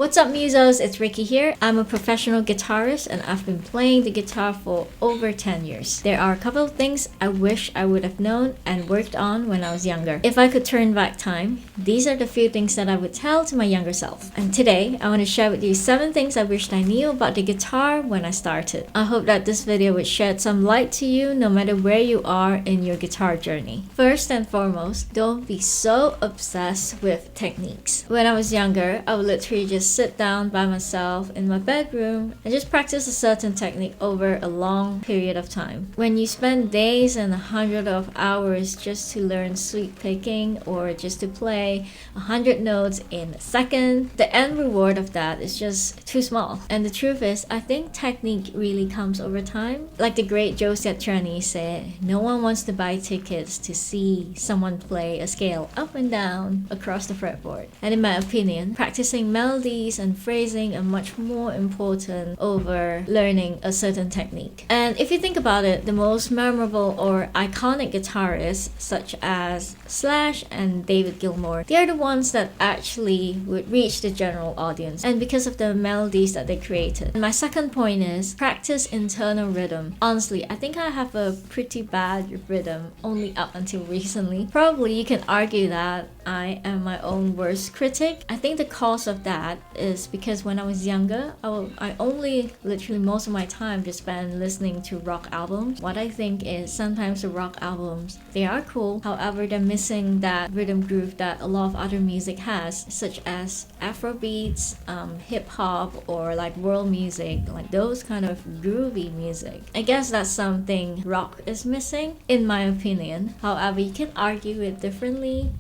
What's up musos, it's Rikki here. I'm a professional guitarist and I've been playing the guitar for over 10 years. There are a couple of things I wish I would have known and worked on when I was younger. If I could turn back time, these are the few things that I would tell to my younger self. And today, I want to share with you 7 things I wished I knew about the guitar when I started. I hope that this video would shed some light to you no matter where you are in your guitar journey. First and foremost, don't be so obsessed with techniques. When I was younger, I would literally just sit down by myself in my bedroom and just practice a certain technique over a long period of time. When you spend days and hundreds of hours just to learn sweep picking or just to play 100 notes in a second, the end reward of that is just too small. And the truth is, I think technique really comes over time. Like the great Joe Satriani said, no one wants to buy tickets to see someone play a scale up and down across the fretboard. And in my opinion, practicing melodies and phrasing are much more important over learning a certain technique. And if you think about it, the most memorable or iconic guitarists such as Slash and David Gilmour, they're the ones that actually would reach the general audience, and because of the melodies that they created. And my second point is practice internal rhythm. Honestly, I think I have a pretty bad rhythm only up until recently. Probably you can argue that I am my own worst critic. I think the cause of that is because when I was younger, I only literally most of my time just spent listening to rock albums. What I think is sometimes the rock albums, they are cool, however they're missing that rhythm groove that a lot of other music has, such as Afrobeats, hip hop, or like world music, like those kind of groovy music. I guess that's something rock is missing in my opinion. However, you can argue it differently.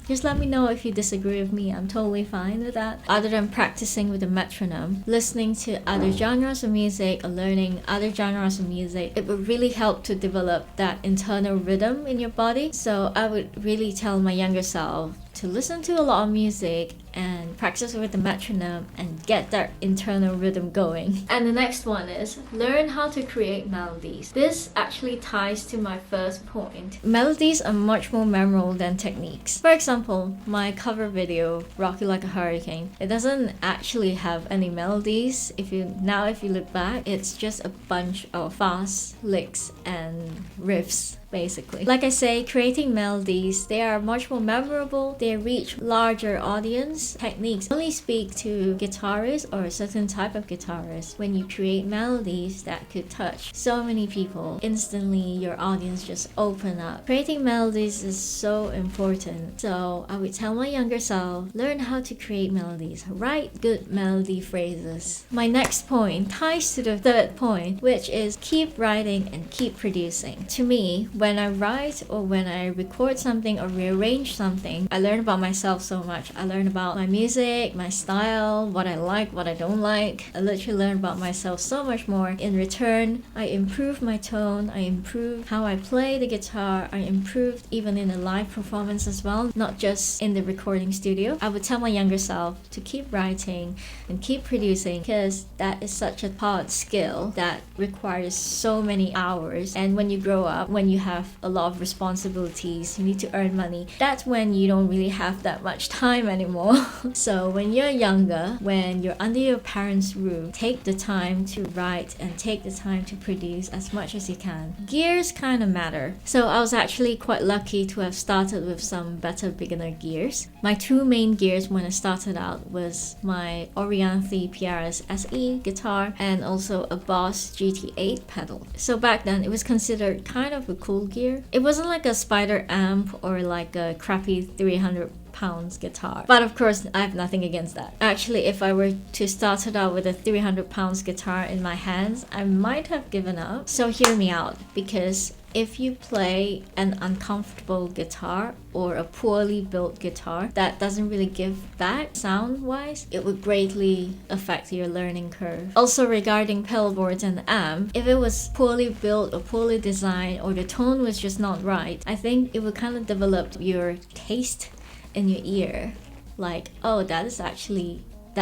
Just let me know if you disagree with me. I'm totally fine with that. Other than practicing with a metronome, listening to other genres of music or learning other genres of music, it would really help to develop that internal rhythm in your body. So I would really tell my younger self to listen to a lot of music and practice with the metronome and get that internal rhythm going. And the next one is learn how to create melodies. This actually ties to my first point. Melodies are much more memorable than techniques. For example, my cover video, Rock You Like a Hurricane, it doesn't actually have any melodies. If you look back, it's just a bunch of fast licks and riffs. Basically, like I say, creating melodies, they are much more memorable, they reach larger audience. Techniques only speak to guitarists or a certain type of guitarist. When you create melodies that could touch so many people, instantly your audience just open up. Creating melodies is so important. So I would tell my younger self, learn how to create melodies, write good melody phrases. My next point ties to the third point, which is keep writing and keep producing. To me, when I write or when I record something or rearrange something, I learn about myself so much. I learn about my music, my style, what I like, what I don't like. I literally learn about myself so much more. In return, I improve my tone, I improve how I play the guitar, I improved even in a live performance as well, not just in the recording studio. I would tell my younger self to keep writing and keep producing because that is such a hard skill that requires so many hours. And when you grow up, when you have a lot of responsibilities, you need to earn money, that's when you don't really have that much time anymore. So when you're younger, when you're under your parents' roof, take the time to write and take the time to produce as much as you can. Gears kind of matter. So I was actually quite lucky to have started with some better beginner gears. My 2 main gears when I started out was my Orianthi PRS SE guitar and also a Boss GT8 pedal. So back then it was considered kind of a cool gear. It wasn't like a Spider amp or like a crappy 300 pounds guitar, but of course I have nothing against that. Actually, if I were to start it out with a 300 pounds guitar in my hands, I might have given up. So hear me out, because if you play an uncomfortable guitar or a poorly built guitar that doesn't really give back sound wise, it would greatly affect your learning curve. Also regarding pedal boards and amp, if it was poorly built or poorly designed or the tone was just not right, I think it would kind of develop your taste in your ear. Like, oh, that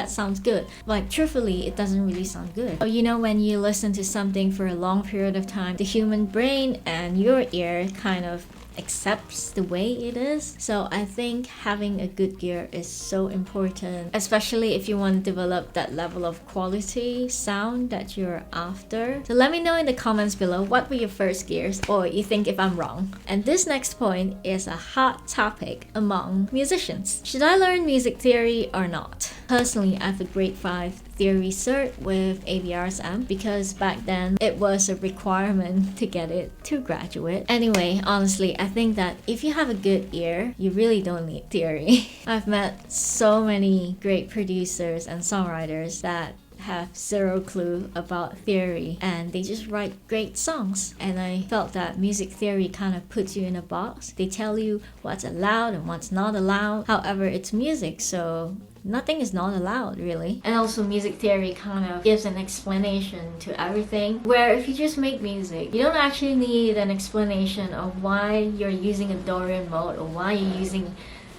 sounds good. Like, truthfully, it doesn't really sound good. Oh, you know, when you listen to something for a long period of time, the human brain and your ear kind of accepts the way it is. So I think having a good gear is so important, especially if you want to develop that level of quality sound that you're after. So let me know in the comments below, what were your first gears, or you think if I'm wrong. And this next point is a hot topic among musicians. Should I learn music theory or not? Personally, I have a grade 5 theory cert with ABRSM because back then it was a requirement to get it to graduate. Anyway, honestly, I think that if you have a good ear, you really don't need theory. I've met so many great producers and songwriters that have zero clue about theory and they just write great songs, and I felt that music theory kind of puts you in a box. They tell you what's allowed and what's not allowed. However, it's music, so nothing is not allowed really. And also music theory kind of gives an explanation to everything, where if you just make music, you don't actually need an explanation of why you're using a Dorian mode, or why you're using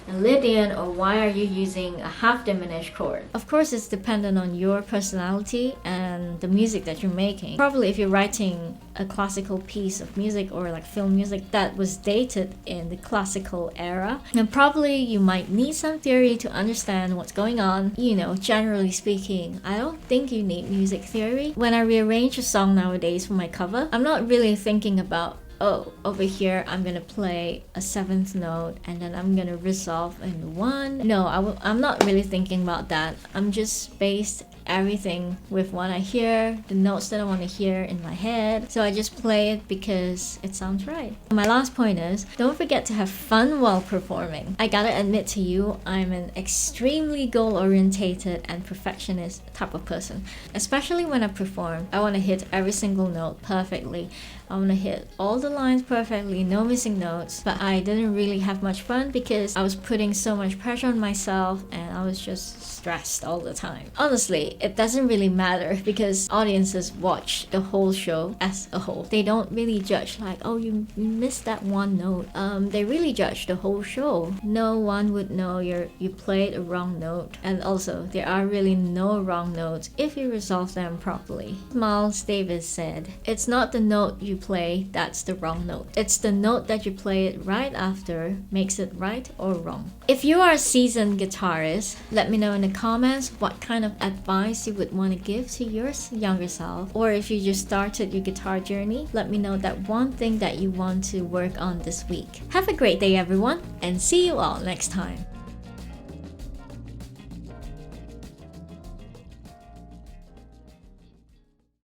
a Lydian, or why are you using a half diminished chord. Of course, it's dependent on your personality and the music that you're making. Probably if you're writing a classical piece of music or like film music that was dated in the classical era, then probably you might need some theory to understand what's going on. You know, generally speaking, I don't think you need music theory. When I rearrange a song nowadays for my cover, I'm not really thinking about, oh, over here I'm gonna play a 7th note and then I'm gonna resolve in 1. No, I'm not really thinking about that. I'm just based everything with what I hear, the notes that I want to hear in my head. So I just play it because it sounds right. My last point is, don't forget to have fun while performing. I gotta admit to you, I'm an extremely goal-orientated and perfectionist type of person. Especially when I perform, I want to hit every single note perfectly. I want to hit all the lines perfectly, no missing notes. But I didn't really have much fun because I was putting so much pressure on myself and I was just stressed all the time. Honestly, it doesn't really matter because audiences watch the whole show as a whole. They don't really judge like, oh, you missed that one note. They really judge the whole show. No one would know you played a wrong note. And also, there are really no wrong notes if you resolve them properly. Miles Davis said, "It's not the note you play that's the wrong note. It's the note that you play it right after makes it right or wrong." If you are a seasoned guitarist, let me know in the comments what kind of advice you would want to give to your younger self. Or if you just started your guitar journey, let me know that one thing that you want to work on this week. Have a great day everyone, and see you all next time.